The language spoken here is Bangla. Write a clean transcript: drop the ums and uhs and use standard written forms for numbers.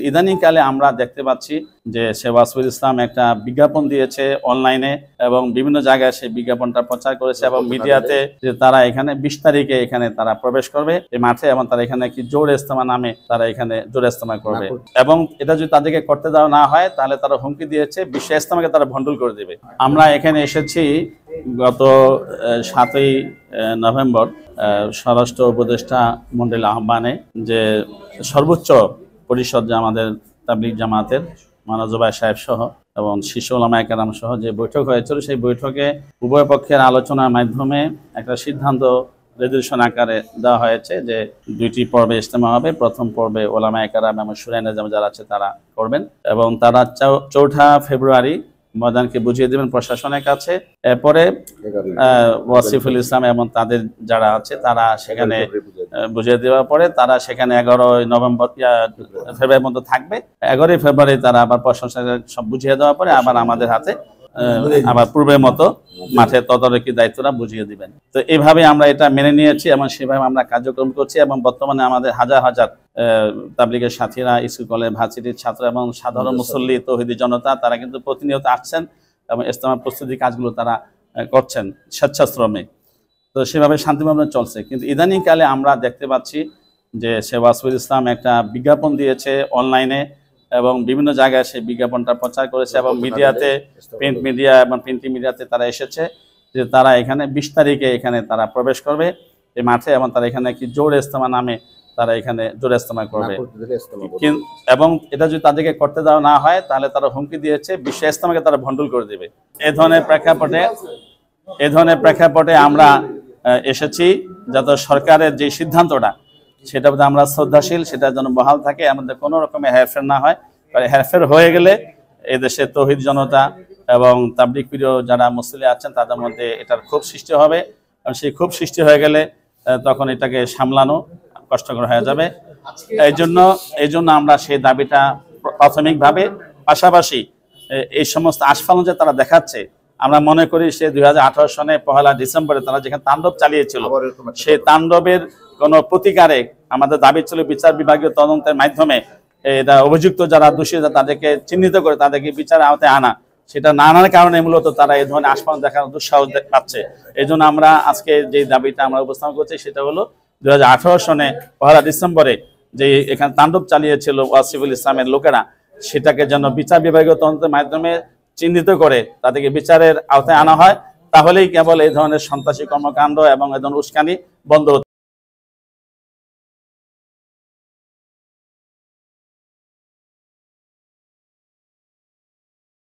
ইদানিংকালে আমরা দেখতে পাচ্ছি যে শেখ ওয়াসফুল ইসলাম একটা বিজ্ঞাপন দিয়েছে অনলাইনে এবং বিভিন্ন জায়গায় সেই বিজ্ঞাপনটা প্রচার করেছে এবং মিডিয়াতে যে তারা এখানে 20 তারিখে এখানে তারা প্রবেশ করবে এই মাঠে এবং তারা এখানে কি জোর ইস্তেমা নামে তারা এখানে জোর ইস্তেমা করবে এবং এটা যদি তাদেরকে করতে দেওয়া না হয় তাহলে তারা হুমকি দিয়েছে বিশ্ব ইস্তেমাকে তারা ভণ্ডুল করে দেবে। আমরা এখানে এসেছি গত 7ই নভেম্বর স্বরাষ্ট্র উপদেষ্টা মণ্ডলীর আহ্বানে যে সর্বোচ্চ পরিষদ যে আমাদের তাবলিগ জামাতের মাওলানা জুবায়ের সাহেব সহ এবং শীর্ষ উলামায়ে কেরাম সহ যে বৈঠক হয়েছিল সেই বৈঠকে উভয় পক্ষের আলোচনার মাধ্যমে একটা সিদ্ধান্ত রেজুলেশন আকারে দেওয়া হয়েছে যে 2টি পর্বে ইজতেমা হবে। প্রথম পর্বে উলামায়ে কেরাম এবং শুরায়ে নিজাম যারা আছে তারা করবেন এবং তারা 4 ফেব্রুয়ারি ময়দানকে বুঝিয়ে দেবেন প্রশাসনের কাছে। এরপরে ওয়াসিফুল ইসলাম এবং তাদের যারা আছে তারা সেখানে বুঝিয়ে দেওয়ার পরে তারা সেখানে 11 ফেব্রুয়ারির মধ্যে থাকবে। 11 ফেব্রুয়ারি তারা আবার প্রশাসনের সব বুঝিয়ে দেওয়ার পরে আবার আমাদের হাতে আবার পূর্বের মতো মাঠে তদারকি দায়িত্বটা বুঝিয়ে দিবেন। তো এইভাবে আমরা এটা মেনে নিয়েছি এবং সেভাবে আমরা কার্যক্রম করছি এবং বর্তমানে আমাদের হাজার হাজার তাবলিগের সাথীরা, স্কুল কলেজ ভার্সিটির ছাত্র এবং সাধারণ মুসল্লি তৌহিদি জনতা তারা কিন্তু প্রতিনিয়ত আসছেন এবং ইজতেমার প্রস্তুতি কাজগুলো তারা করছেন স্বেচ্ছাশ্রমে। তো সেভাবে শান্তিভাবে চলছে। কিন্তু ইদানিংকালে আমরা দেখতে পাচ্ছি যে শেখ ওয়াসফুল ইসলাম একটা বিজ্ঞাপন দিয়েছে অনলাইনে এবং বিভিন্ন জায়গায় সেই বিজ্ঞাপনটা প্রচার করেছে এবং মিডিয়াতে প্রিন্ট মিডিয়া এবং প্রিন্টি মিডিয়াতে তারা এসেছে যে তারা এখানে 20 তারিখে এখানে তারা প্রবেশ করবে এই মাঠে এবং তারা এখানে কি জোর ইজতেমা নামে তারা এখানে জোর ইজতেমা করবে এবং এটা যদি তাদেরকে করতে দেওয়া না হয় তাহলে তারা হুমকি দিয়েছে বিশ্ব ইজতেমাকে তারা ভণ্ডুল করে দেবে। এই ধরনের প্রেক্ষাপটে আমরা এসেছি যাতে সরকারের যে সিদ্ধান্তটা সেটা আমরা শ্রদ্ধাশীল, সেটা যেন বহাল থাকে, আমাদের কোনো রকমের হেরফের না হয়। হেরফের হয়ে গেলে এই দেশে তৌহিদ জনতা এবং তাবলিগ প্রিয় যারা মুসল্লি আছেন তাদের মধ্যে এটার ক্ষোভ সৃষ্টি হবে এবং সেই ক্ষোভ সৃষ্টি হয়ে গেলে তখন এটাকে সামলানো কষ্টকর হয়ে যাবে। এই জন্য আমরা সেই দাবিটা প্রাথমিকভাবে, পাশাপাশি এই সমস্ত আস্ফালন যে তারা দেখাচ্ছে আমরা মনে করি সে 2018 সনে 1 ডিসেম্বরে তারা যেখানে তাণ্ডব চালিয়েছিল সেই তাণ্ডবের কোনো প্রতিকারে আমাদের দাবি ছিল বিচার বিভাগীয় তদন্তের মাধ্যমে এটা অভিযুক্ত যারা দোষী তাদেরকে চিহ্নিত করে তাদেরকে বিচারের আওতায় আনা। সেটা না আনার কারণে মূলত তারা এই ধরনের আস্ফালন দেখার দুঃসাহস পাচ্ছে। এই জন্য আমরা আজকে যে দাবিটা আমরা উপস্থাপন করছি সেটা হলো 2018 সনে 1 ডিসেম্বরে যে এখানে তাণ্ডব চালিয়েছিল ওয়াসিফুল ইসলামের লোকেরা সেটাকে যেন বিচার বিভাগীয় তদন্তের মাধ্যমে চিহ্নিত করে তাদেরকে বিচারের আওতায় আনা হয়। তাহলেই কেবল এই ধরনের সন্ত্রাসী কর্মকাণ্ড এবং এই ধরনের উস্কানি বন্ধ হতে